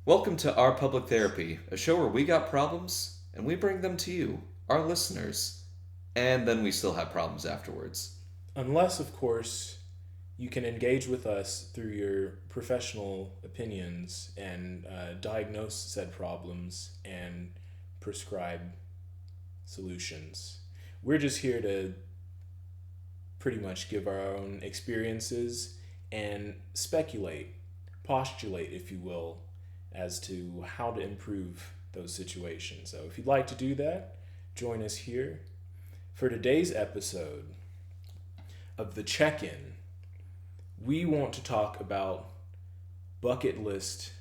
Welcome to Our Public Therapy, a show where we got problems and we bring them to you, our listeners, and then we still have problems afterwards. Unless, of course, you can engage with us through your professional opinions and diagnose said problems and prescribe solutions. We're just here to pretty much give our own experiences and speculate, postulate, if you will, as to how to improve those situations. So if you'd like to do that, join us here for today's episode of the check-in. We want to talk about bucket list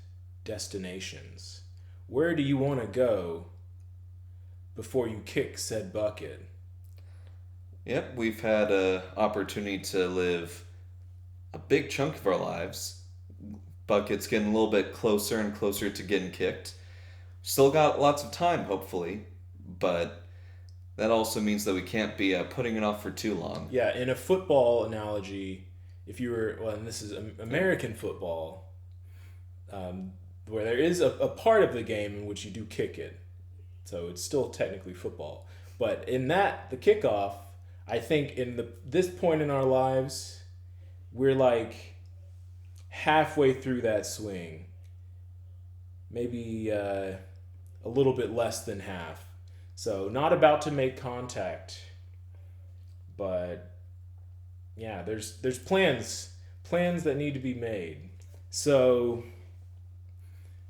destinations. Where do you want to go before you kick said bucket? Yep, we've had an opportunity to live a big chunk of our lives. Bucket's getting a little bit closer and closer to getting kicked. Still got lots of time, hopefully, but that also means that we can't be putting it off for too long. Yeah, in a football analogy, if you were, well, and this is American football, where there is a part of the game in which you do kick it. So it's still technically football. But in that, the kickoff, I think this point in our lives, we're like halfway through that swing. Maybe a little bit less than half. So not about to make contact, but yeah, there's plans that need to be made. So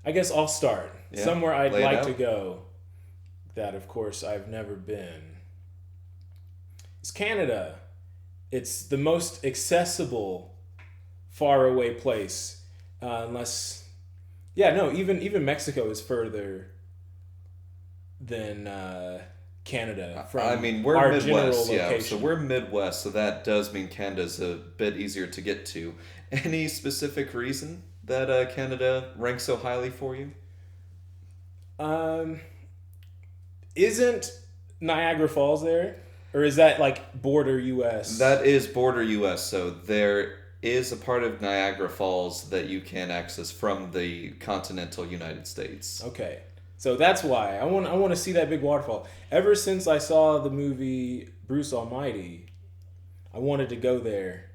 I guess I'll start. Yeah, Somewhere I'd lay it like out. to go that of course I've never been. It's Canada. It's the most accessible far away place. Unless yeah, no, even Mexico is further than Canada from I mean, we're our Midwest, general yeah. location. So we're Midwest, so that does mean Canada's a bit easier to get to. Any specific reason that Canada ranks so highly for you? Um, isn't Niagara Falls there, or is that like border U.S.? That is border U.S., so there is a part of Niagara Falls that you can access from the continental United States. Okay, so that's why I want to see that big waterfall. Ever since I saw the movie Bruce Almighty, I wanted to go there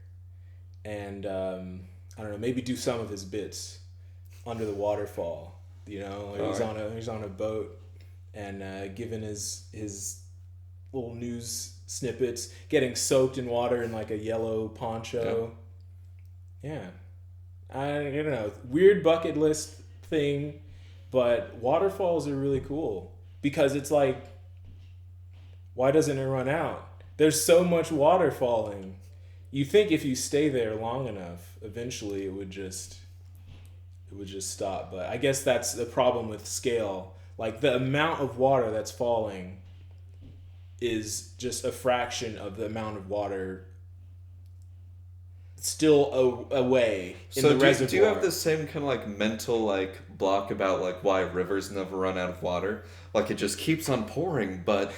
and I don't know, maybe do some of his bits under the waterfall. You know, like he's on a boat and giving his little news snippets, getting soaked in water in like a yellow poncho. Yeah, I don't know, weird bucket list thing, but waterfalls are really cool because it's like, why doesn't it run out? There's so much water falling. You think if you stay there long enough, eventually it would just stop. But I guess that's the problem with scale. Like the amount of water that's falling is just a fraction of the amount of water still away in So the reservoir. do you have the same kind of like mental like block about like why rivers never run out of water? Like it just keeps on pouring, but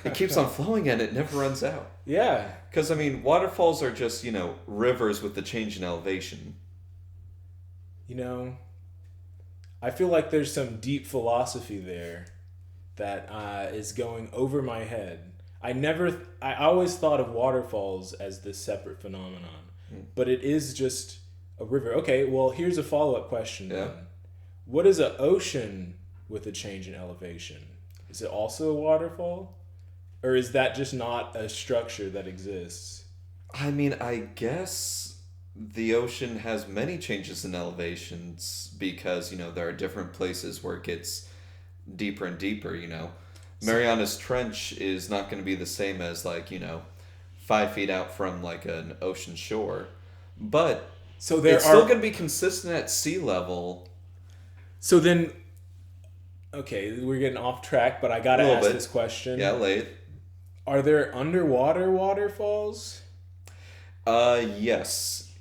it keeps on flowing and it never runs out. Yeah. Because I mean, waterfalls are just rivers with the change in elevation. You know, I feel like there's some deep philosophy there that is going over my head. I always thought of waterfalls as this separate phenomenon, but it is just a river. Okay, well, here's a follow-up question Yeah. then. What is an ocean with a change in elevation? Is it also a waterfall? Or is that just not a structure that exists? I mean, I guess the ocean has many changes in elevations because, there are different places where it gets deeper and deeper. Marianas Trench is not going to be the same as, like, 5 feet out from, like, an ocean shore. But So there it's are still going to be consistent at sea level. So then, okay, we're getting off track, but I gotta A little ask bit. this question. Yeah, late. Are there underwater waterfalls? Yes.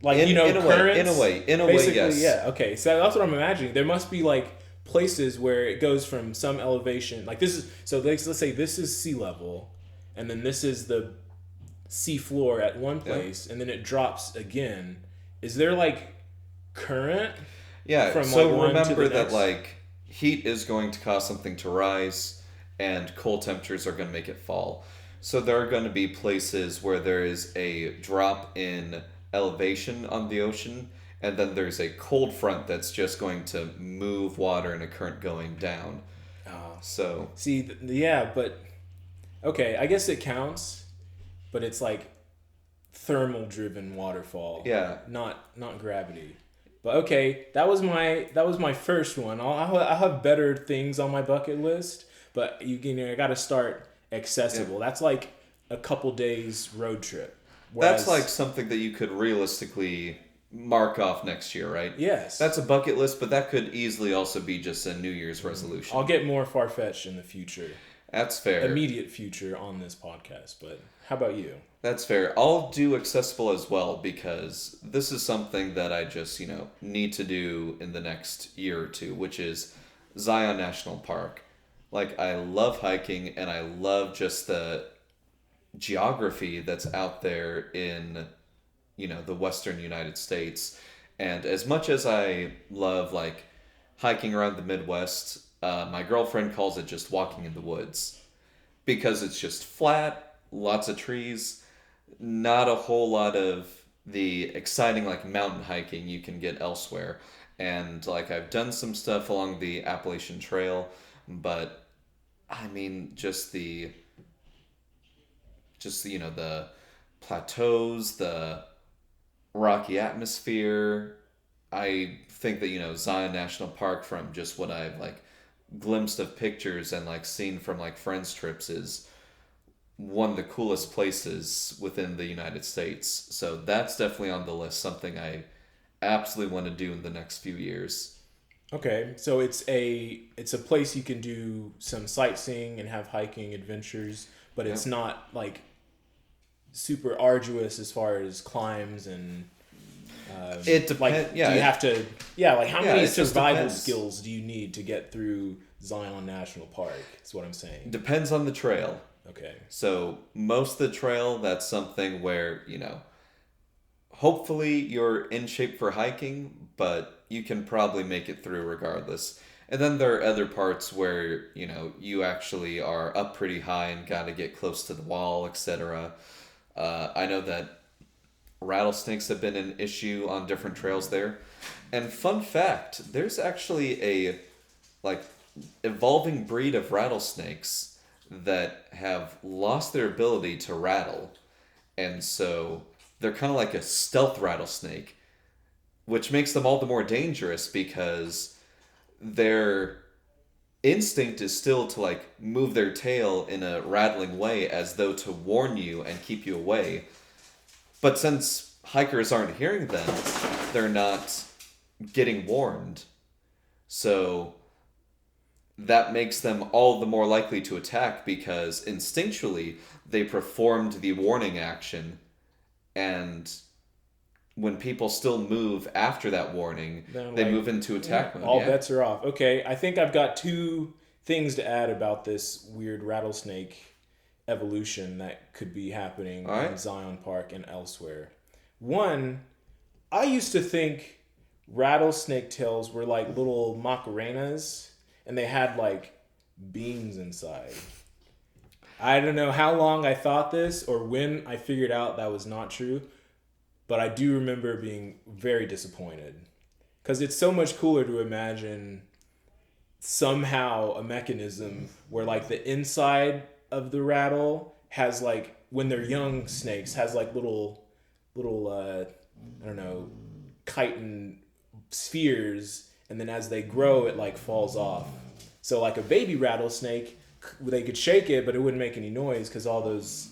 Like, In a way, currents? in a way, Basically, yes. yeah. Okay, so that's what I'm imagining. There must be like places where it goes from some elevation. Like this is, so let's say this is sea level, and then this is the sea floor at one place, and then it drops again. Is there like current? Yeah, from so like one to remember the that next. like heat is going to cause something to rise and cold temperatures are going to make it fall. So there are going to be places where there is a drop in elevation on the ocean and then there's a cold front that's just going to move water in a current going down. Oh, So, see, yeah, but okay, I guess it counts, but it's like thermal driven waterfall, yeah, not gravity. But okay, that was my first one. I'll have better things on my bucket list, but I got to start yeah. accessible. That's like a couple days road trip. That's like Whereas something that you could realistically mark off next year, right? yes, That's a bucket list, but that could easily also be just a New Year's resolution. I'll get more far fetched in the future, That's fair. immediate future on this podcast. But how about you? That's fair. I'll do accessible as well because this is something that I just, need to do in the next year or two, which is Zion National Park. Like, I love hiking and I love just the geography that's out there in, the western United States. And as much as I love, like, hiking around the Midwest, my girlfriend calls it just walking in the woods because it's just flat, lots of trees, not a whole lot of the exciting like mountain hiking you can get elsewhere. And like I've done some stuff along the Appalachian Trail, but I mean the plateaus, the rocky atmosphere. I think that Zion National Park from just what I've like glimpsed of pictures and like seen from like friends trips is one of the coolest places within the United States. So that's definitely on the list, something I absolutely want to do in the next few years. Okay, so it's a place you can do some sightseeing and have hiking adventures, but Yeah. it's not like super arduous as far as climbs and It like depends. Yeah, do you have to like how yeah, many it just survival depends. skills do you need to get through Zion National Park? Is what I'm saying. Depends on the trail. Okay. So most of the trail, that's something where, hopefully you're in shape for hiking, but you can probably make it through regardless. And then there are other parts where, you actually are up pretty high and got to get close to the wall, etc. I know that rattlesnakes have been an issue on different trails there. And fun fact, there's actually a like evolving breed of rattlesnakes that have lost their ability to rattle. And so they're kind of like a stealth rattlesnake, which makes them all the more dangerous because their instinct is still to like move their tail in a rattling way as though to warn you and keep you away. But since hikers aren't hearing them, they're not getting warned. So that makes them all the more likely to attack because instinctually they performed the warning action, and when people still move after that warning, Then they like move into attack mode. all Yeah. bets are off. Okay, I think I've got two things to add about this weird rattlesnake evolution that could be happening All in right. Zion Park and elsewhere. One, I used to think rattlesnake tails were like little macarenas and they had like beans inside. I don't know how long I thought this or when I figured out that was not true, but I do remember being very disappointed because it's so much cooler to imagine somehow a mechanism where like the inside of the rattle has like when they're young snakes has like little I don't know chitin spheres, and then as they grow it like falls off. So like a baby rattlesnake, they could shake it but it wouldn't make any noise because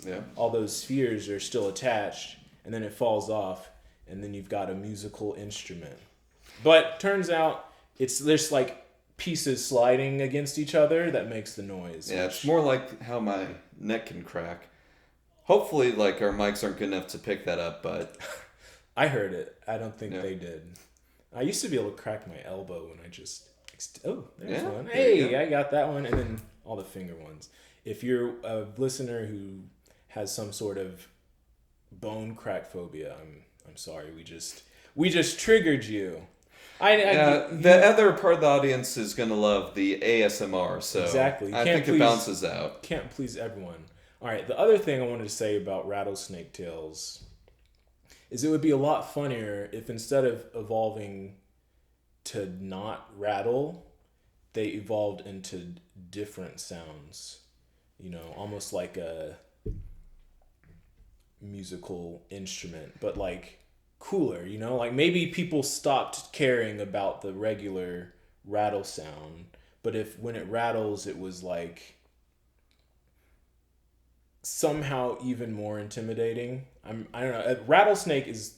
Yeah. all those spheres are still attached, and then it falls off, and then you've got a musical instrument. But turns out it's there's like pieces sliding against each other that makes the noise. Yeah, it's more like how my neck can crack. Hopefully, like our mics aren't good enough to pick that up, but I heard it. I don't think Yeah. they did. I used to be able to crack my elbow when I just oh, there's Yeah, one. there you Hey, go. I got that one, and then all the finger ones. If you're a listener who has some sort of bone crack phobia, I'm sorry. We just triggered you. Yeah, the other part of the audience is gonna love the ASMR, so exactly. You I can't think it please balances out. can't please everyone. All right. The other thing I wanted to say about rattlesnake tails is it would be a lot funnier if instead of evolving to not rattle, they evolved into different sounds. You know, almost like a musical instrument, but like cooler, you know? Like maybe people stopped caring about the regular rattle sound, but if when it rattles it was like somehow even more intimidating. I don't know. A rattlesnake is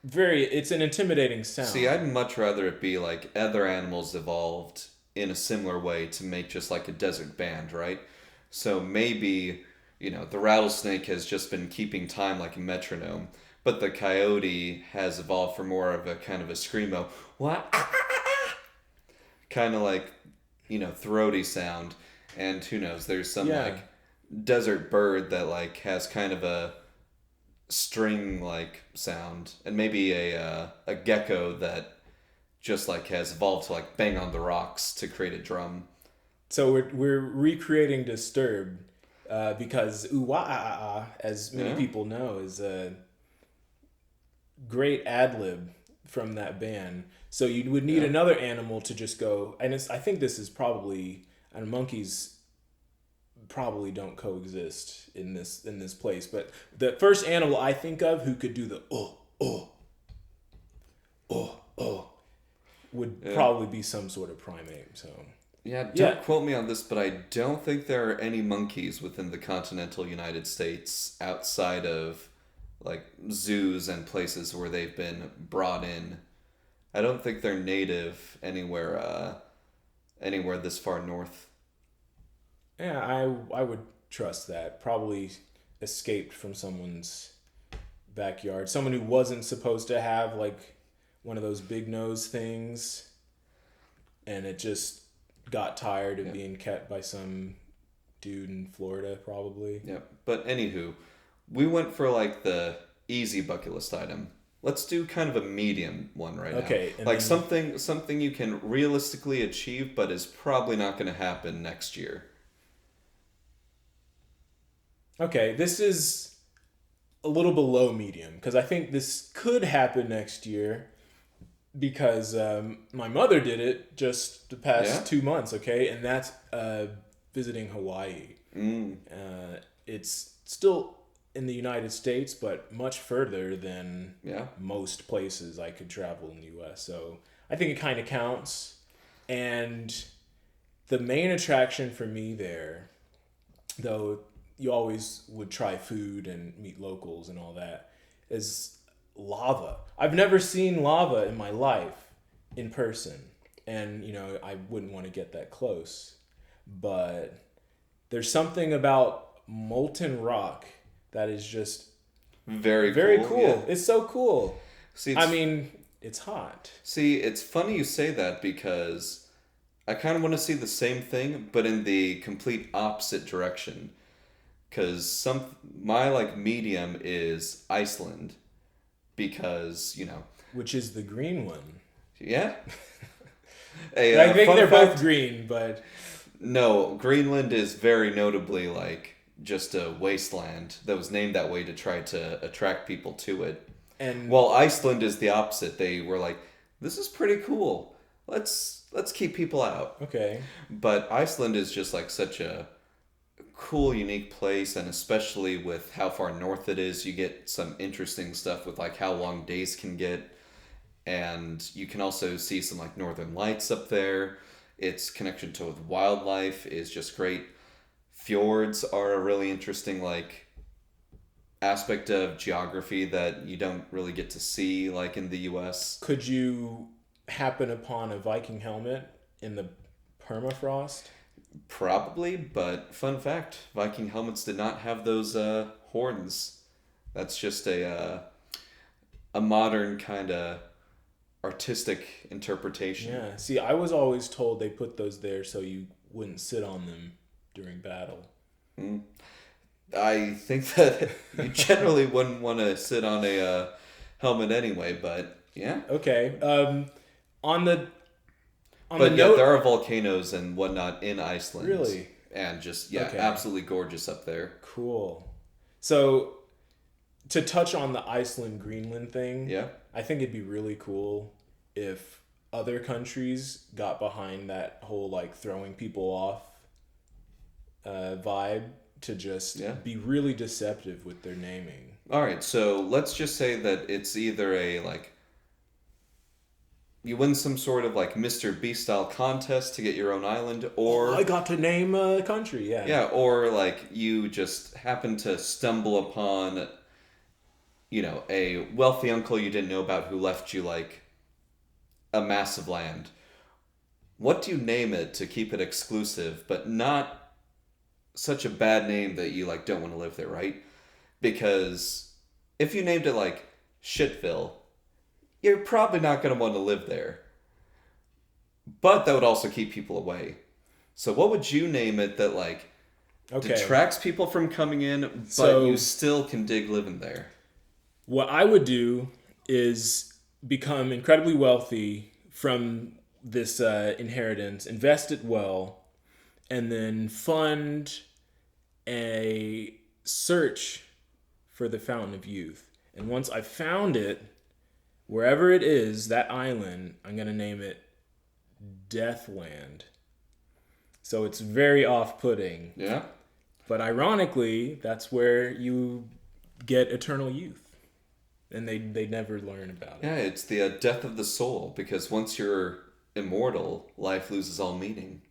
it's an intimidating See, sound. I'd much rather it be like other animals evolved in a similar way to make just like a desert band, right? So maybe, the rattlesnake has just been keeping time like a metronome, but the coyote has evolved for more of a kind of a screamo, what? Kind of like, throaty sound. And who knows, there's some Yeah. like desert bird that like has kind of a string like sound, and maybe a gecko that just like has evolved to like bang on the rocks to create a drum. So we're recreating Disturbed because ooh wah ah, ah, ah, as many Yeah, people know, is a great ad lib from that band. So you would need yeah. another animal to just go, and I think this is probably, and monkeys probably don't coexist in this place. But the first animal I think of who could do the oh would Yeah. probably be some sort of primate. So Yeah, yeah, don't quote me on this, but I don't think there are any monkeys within the continental United States outside of like zoos and places where they've been brought in. I don't think they're native anywhere this far north. yeah, I would trust that. Probably escaped from someone's backyard. Someone who wasn't supposed to have like one of those big nose things, and it just got tired of Yeah. being kept by some dude in Florida, probably. Yeah. But anywho, we went for like the easy bucket list item. Let's do kind of a medium one right now. Okay, and Like then something you can realistically achieve but is probably not going to happen next year. okay, this is a little below medium because I think this could happen next year because my mother did it just the Yeah? past 2 months. Okay, and that's visiting Hawaii. Mm, It's still in the United States, but much further than yeah. most places I could travel in the U.S. So I think it kind of counts. And the main attraction for me there, though you always would try food and meet locals and all that, is lava. I've never seen lava in my life in person. And, I wouldn't want to get that close. But there's something about molten rock that is just Very very cool. cool. Yeah. It's so cool. See, I mean, it's hot. it's funny you say that because I kind of want to see the same thing, but in the complete opposite direction. Because my like medium is Iceland, because Which is the green one. yeah. A I think fun they're fact, both green, but no, Greenland is very notably like just a wasteland that was named that way to try to attract people to it. and Well, Iceland is the opposite. They were like, this is pretty cool. Let's keep people out. okay. But Iceland is just like such a cool, unique place, and especially with how far north it is, you get some interesting stuff with like how long days can get, and you can also see some like northern lights up there. Its connection to wildlife is just great. Fjords are a really interesting like aspect of geography that you don't really get to see like in the US. Could you happen upon a Viking helmet in the permafrost? Probably, but fun fact, Viking helmets did not have those horns. That's just a modern kind of artistic interpretation. Yeah. See, I was always told they put those there so you wouldn't sit on them during battle. Mm. I think that you generally wouldn't want to sit on a helmet anyway, but Yeah. Okay. On the But yeah, note, there are volcanoes and whatnot in Iceland. really And just, Okay. absolutely gorgeous up there. cool. So to touch on the Iceland Greenland thing, Yeah. I think it'd be really cool if other countries got behind that whole like throwing people off vibe to just Yeah. be really deceptive with their naming. All right, so let's just say that it's either a like you win some sort of like Mr. Beast style contest to get your own island, or I got to name a country, yeah. yeah, or like you just happen to stumble upon, a wealthy uncle you didn't know about who left you like a massive land. What do you name it to keep it exclusive, but not such a bad name that you like don't want to live there, right? Because if you named it like Shitville, you're probably not going to want to live there. But that would also keep people away. So what would you name it that like Okay. detracts people from coming in, but So- you still can dig living there? What I would do is become incredibly wealthy from this inheritance, invest it well, and then fund a search for the Fountain of Youth. And once I found it, wherever it is, that island, I'm going to name it Deathland. So it's very off-putting. Yeah? But ironically, that's where you get eternal youth. And they never learn about it. Yeah, it's the death of the soul, because once you're immortal, life loses all meaning.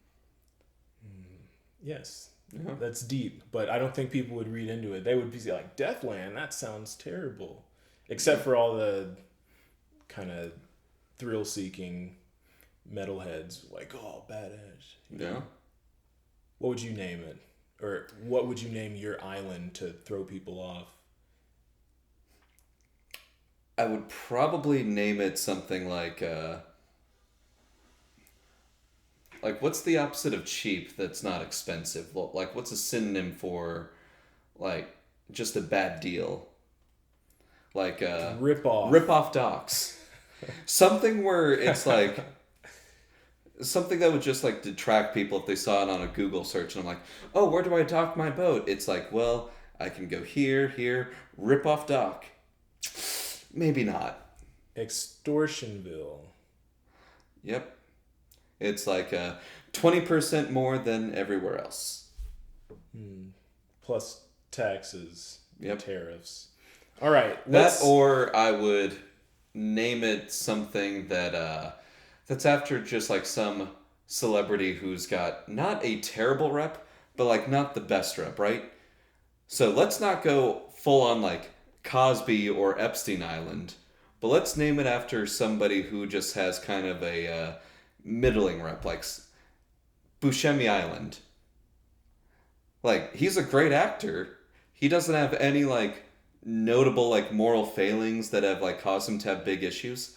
Yes. Yeah. That's deep, but I don't think people would read into it. They would be like, Deathland, that sounds terrible. Except for all the kind of thrill-seeking metalheads, like, oh, badass. Yeah. What would you name it? Or what would you name your island to throw people off? I would probably name it something like what's the opposite of cheap that's not expensive? Like what's a synonym for like just a bad deal? Like Rip off. rip off docks. Something where it's like something that would just like detract people if they saw it on a Google search and I'm like, "Oh, where do I dock my boat?" It's like, "Well, I can go here, rip off dock." Maybe not. Extortionville. Yep. It's like 20% more than everywhere else. Plus taxes. Yep. Tariffs. All right. That, or I would name it something that that's after just like some celebrity who's got not a terrible rep, but like not the best rep, right? So let's not go full on like Cosby or Epstein Island, but let's name it after somebody who just has kind of a middling rep, like Buscemi Island. Like, he's a great actor. He doesn't have any like notable like moral failings that have like caused him to have big issues.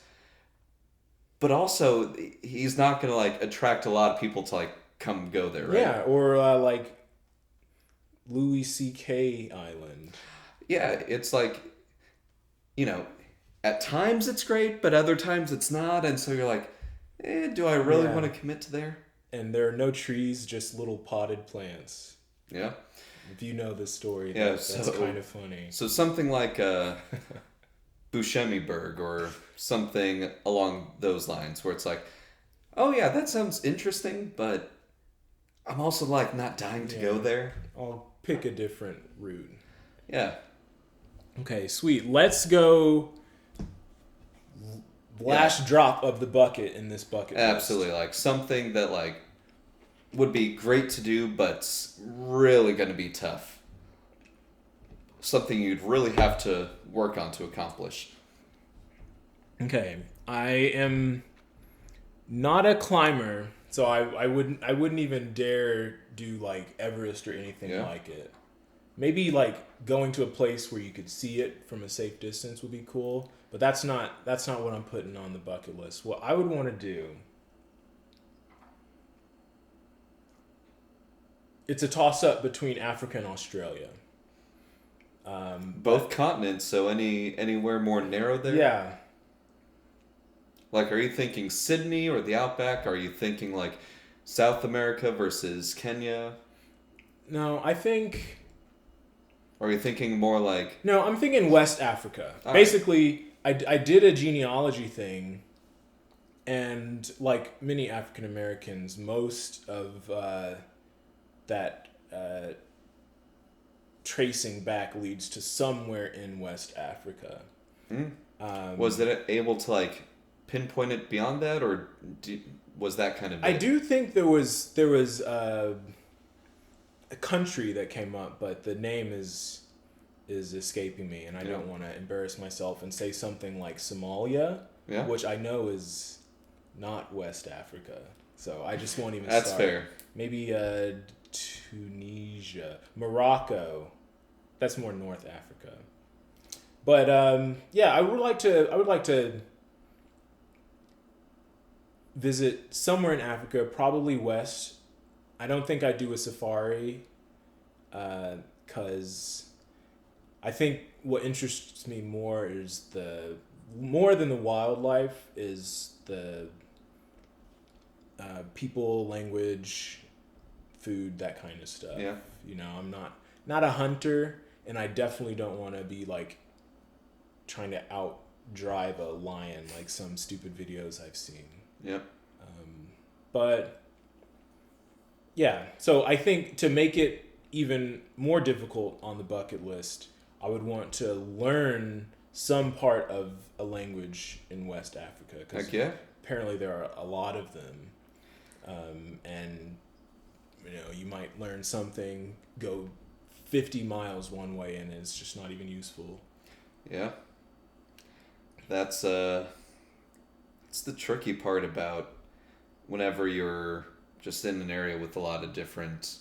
But also, he's not gonna like attract a lot of people to like come go there, right? Yeah, or like Louis C.K. Island. Yeah, it's like, at times it's great, but other times it's not, and so you're like, do I really want to commit to there? And there are no trees, just little potted plants. Yeah. If you know the story, Yeah, that's kind of funny. So something like Buscemiburg or something along those lines, where it's like, oh yeah, that sounds interesting, but I'm also like not dying to go there. I'll pick a different route. Yeah. Okay, sweet. Let's go. Last drop of the bucket in this bucket list. Absolutely, like something that like would be great to do, but's really going to be tough. Something you'd really have to work on to accomplish. Okay, I am not a climber, so I wouldn't even dare do like Everest or anything like it. Maybe like going to a place where you could see it from a safe distance would be cool, but that's not what I'm putting on the bucket list. What I would want to do, it's a toss up between Africa and Australia. Both continents, so anywhere more narrow there? Yeah. Like, are you thinking Sydney or the Outback? Are you thinking like South America versus Kenya? No, I think Or are you thinking more like, no, I'm thinking West Africa. all right, Basically, I did a genealogy thing, and like many African Americans, most of that tracing back leads to somewhere in West Africa. was it able to like pinpoint it beyond that, or was that kind of I it? do think there was a country that came up, but the name is escaping me, and I don't want to embarrass myself and say something like Somalia, Yeah. which I know is not West Africa. So I just won't even. That's start. fair. Maybe Tunisia, Morocco. That's more North Africa. But yeah, I would like to visit somewhere in Africa, probably West. I don't think I'd do a safari, because I think what interests me more is more than the wildlife is the people, language, food, that kind of stuff. Yeah. You know, I'm not a hunter, and I definitely don't want to be like trying to out drive a lion like some stupid videos I've seen. Yep. But yeah, so I think to make it even more difficult on the bucket list, I would want to learn some part of a language in West Africa, because Heck yeah. apparently there are a lot of them, and you know, you might learn something, go 50 miles one way, and it's just not even useful. Yeah. That's it's the tricky part about whenever you're just in an area with a lot of different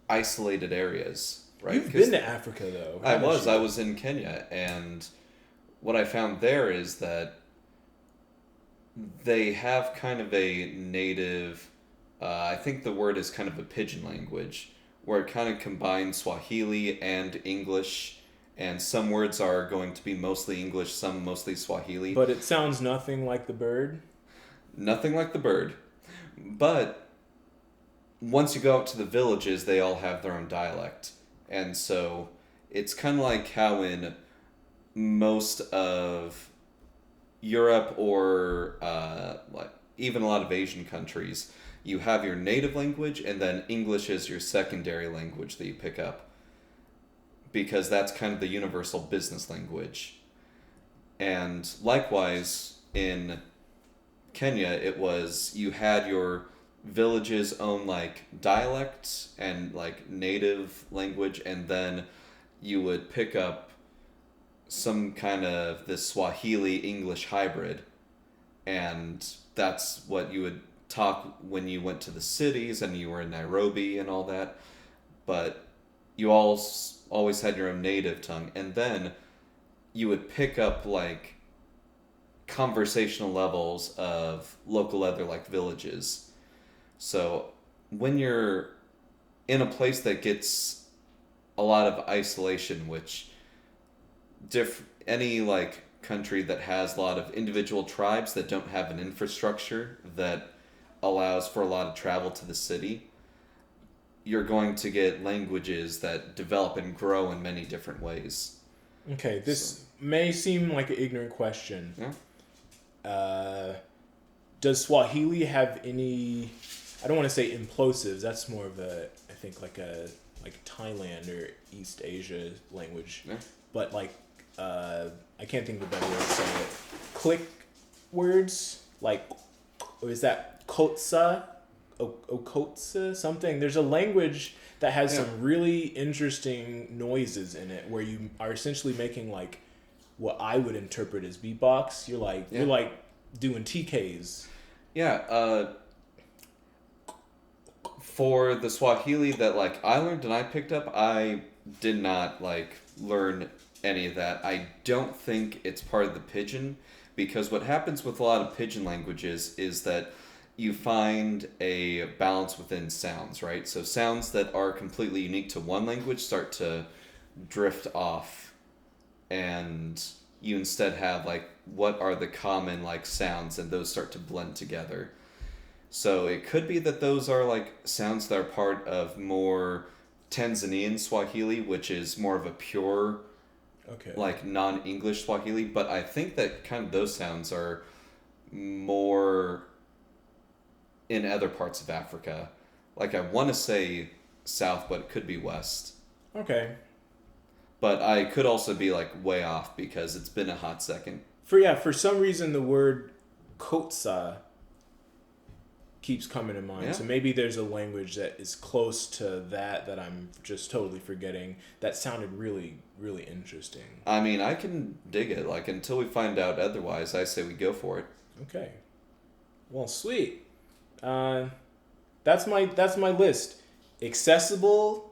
isolated areas, right? You've been to Africa, though. I was. haven't you? I was in Kenya, and what I found there is that they have kind of a native, I think the word is kind of a pidgin language, where it kind of combines Swahili and English, and some words are going to be mostly English, some mostly Swahili. But it sounds nothing like the bird. Nothing like the bird. But once you go out to the villages, they all have their own dialect. And so it's kind of like how in most of Europe or like even a lot of Asian countries, you have your native language and then English is your secondary language that you pick up. Because that's kind of the universal business language. And likewise, in Kenya, it was you had your village's own like dialect and like native language, and then you would pick up some kind of this Swahili English hybrid, and that's what you would talk when you went to the cities and you were in Nairobi and all that. But you all always had your own native tongue, and then you would pick up like conversational levels of local other like villages. So when you're in a place that gets a lot of isolation, which any like country that has a lot of individual tribes that don't have an infrastructure that allows for a lot of travel to the city, you're going to get languages that develop and grow in many different ways. Okay, this may seem like an ignorant question. Yeah. Does Swahili have any? I don't want to say implosives. That's more of a, I think, like Thailand or East Asia language. Yeah. But like, I can't think of a better way to say it. Click words like, or is that Kotsa? Okotsa something. There's a language that has some really interesting noises in it where you are essentially making like what I would interpret as beatbox. You're like doing TKs. Yeah, for the Swahili that like I learned and I picked up, I did not like learn any of that. I don't think it's part of the pidgin, because what happens with a lot of pidgin languages is that you find a balance within sounds, right? So sounds that are completely unique to one language start to drift off, and you instead have like what are the common like sounds, and those start to blend together. So it could be that those are like sounds that are part of more Tanzanian Swahili, which is more of a pure Okay. like non-English Swahili, but I think that kind of those sounds are more in other parts of Africa. Like I want to say south, but it could be west. Okay. But I could also be like way off because it's been a hot second. For some reason the word Kotsa keeps coming to mind. Yeah. So maybe there's a language that is close to that I'm just totally forgetting. That sounded really, really interesting. I mean, I can dig it. Like until we find out otherwise, I say we go for it. Okay. Well, sweet. That's my list. Accessible,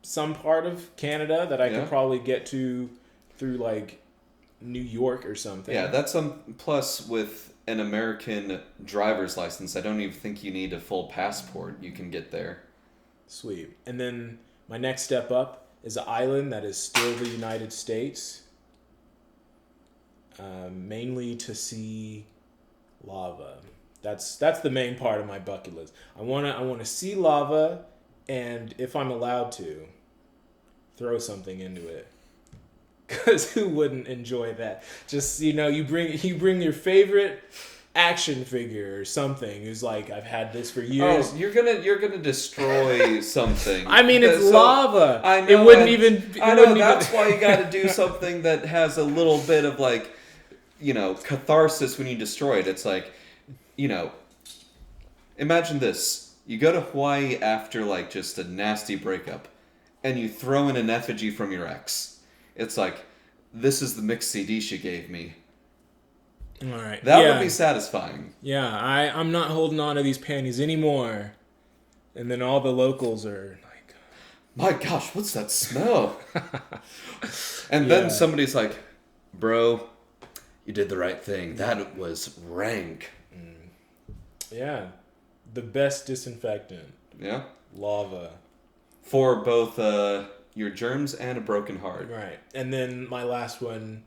some part of Canada that I Yeah. could probably get to through like New York or something. Yeah, that's plus with an American driver's license. I don't even think you need a full passport. You can get there. Sweet. And then my next step up is an island that is still the United States, mainly to see lava. That's the main part of my bucket list. I wanna see lava, and if I'm allowed to, throw something into it. Cause who wouldn't enjoy that? Just you bring your favorite action figure or something. Who's like, I've had this for years. Oh, you're gonna destroy something. I mean, it's So, lava. I know. It wouldn't even. It I know. wouldn't That's even, why you got to do something that has a little bit of like, catharsis when you destroy it. It's like, imagine this: you go to Hawaii after like just a nasty breakup, and you throw in an effigy from your ex. It's like, this is the mixed CD she gave me. All right. That yeah. would be satisfying. Yeah, I'm not holding on to these panties anymore. And then all the locals are like, My gosh, what's that smell? And then Yeah. somebody's like, bro, you did the right thing. That was rank. yeah, the best disinfectant, Yeah. lava. For both your germs and a broken heart. Right. And then my last one,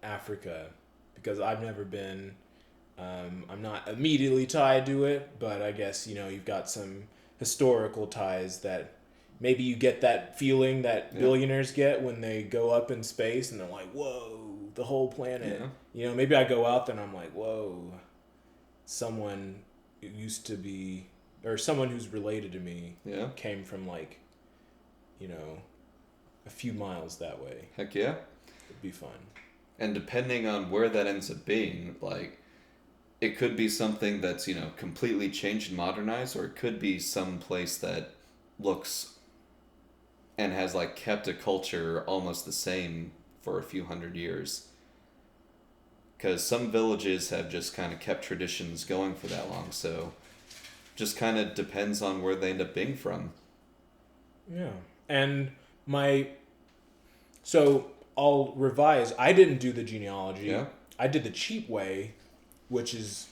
Africa, because I've never been. I'm not immediately tied to it, but I guess you've got some historical ties that maybe you get that feeling that billionaires get when they go up in space and they're like, whoa, the whole planet. Yeah. Maybe I go out there and I'm like, whoa, someone who used to be, or someone who's related to me Yeah. came from like, a few miles that way. Heck yeah. It'd be fun. And depending on where that ends up being, like, it could be something that's, completely changed and modernized, or it could be some place that looks and has, like, kept a culture almost the same for a few hundred years. Because some villages have just kind of kept traditions going for that long, so just kind of depends on where they end up being from. Yeah. And so I'll revise. I didn't do the genealogy. Yeah. I did the cheap way, which is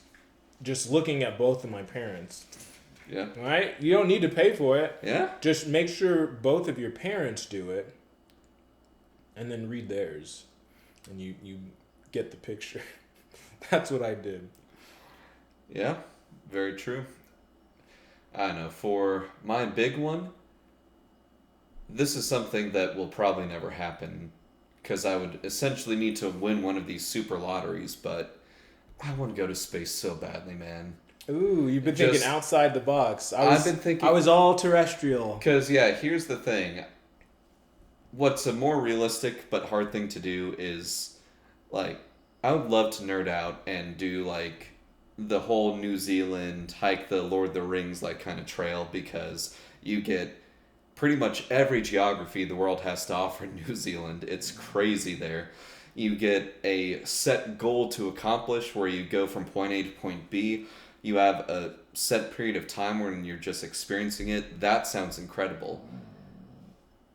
just looking at both of my parents. Yeah. Right? You don't need to pay for it. Yeah? Just make sure both of your parents do it, and then read theirs, and you get the picture. That's what I did. Yeah, very true. I don't know, for my big one, this is something that will probably never happen because I would essentially need to win one of these super lotteries, but I want to go to space so badly, man. Ooh, you've been Just- thinking outside the box. I've been thinking... I was all terrestrial. Because, yeah, here's the thing. What's a more realistic but hard thing to do is, like, I would love to nerd out and do, like, the whole New Zealand, hike the Lord of the Rings, like, kind of trail, because you get pretty much every geography the world has to offer in New Zealand. It's crazy there. You get a set goal to accomplish where you go from point A to point B. You have a set period of time when you're just experiencing it. That sounds incredible.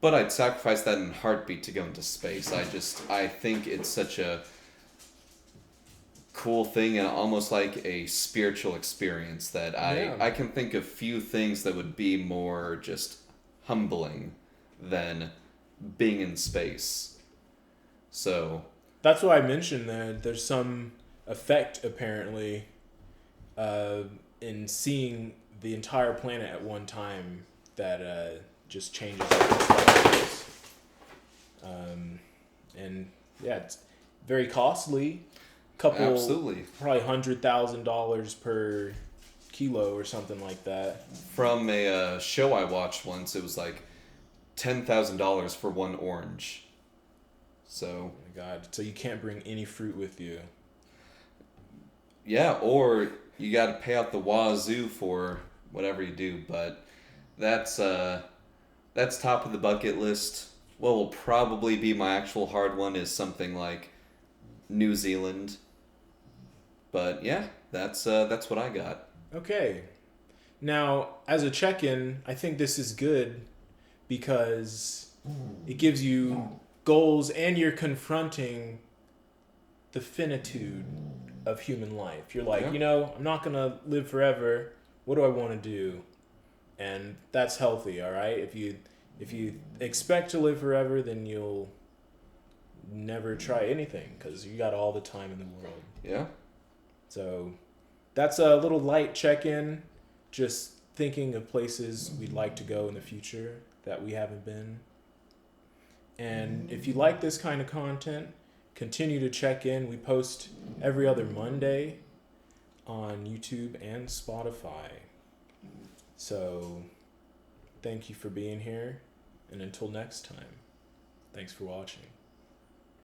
But I'd sacrifice that in a heartbeat to go into space. I think it's such a cool thing and almost like a spiritual experience that I can think of few things that would be more just humbling than being in space. So, That's why I mentioned that there's some effect apparently uh, in seeing the entire planet at one time that just changes our perspectives. And yeah, it's very costly. Couple, absolutely. probably $100,000 per kilo or something like that. From a show I watched once, it was like $10,000 for one orange. So, Oh my God! So you can't bring any fruit with you. yeah, or you got to pay out the wazoo for whatever you do, but that's that's top of the bucket list. What will probably be my actual hard one is something like New Zealand. But yeah, that's what I got. Okay. Now, as a check-in, I think this is good because it gives you goals and you're confronting the finitude of human life. You're like, Yeah. I'm not going to live forever. What do I want to do? And that's healthy, all right? If you expect to live forever, then you'll never try anything cuz you got all the time in the world. Yeah. So, that's a little light check-in, just thinking of places we'd like to go in the future that we haven't been. And if you like this kind of content, continue to check in. We post every other Monday on YouTube and Spotify. So, thank you for being here. And until next time, thanks for watching.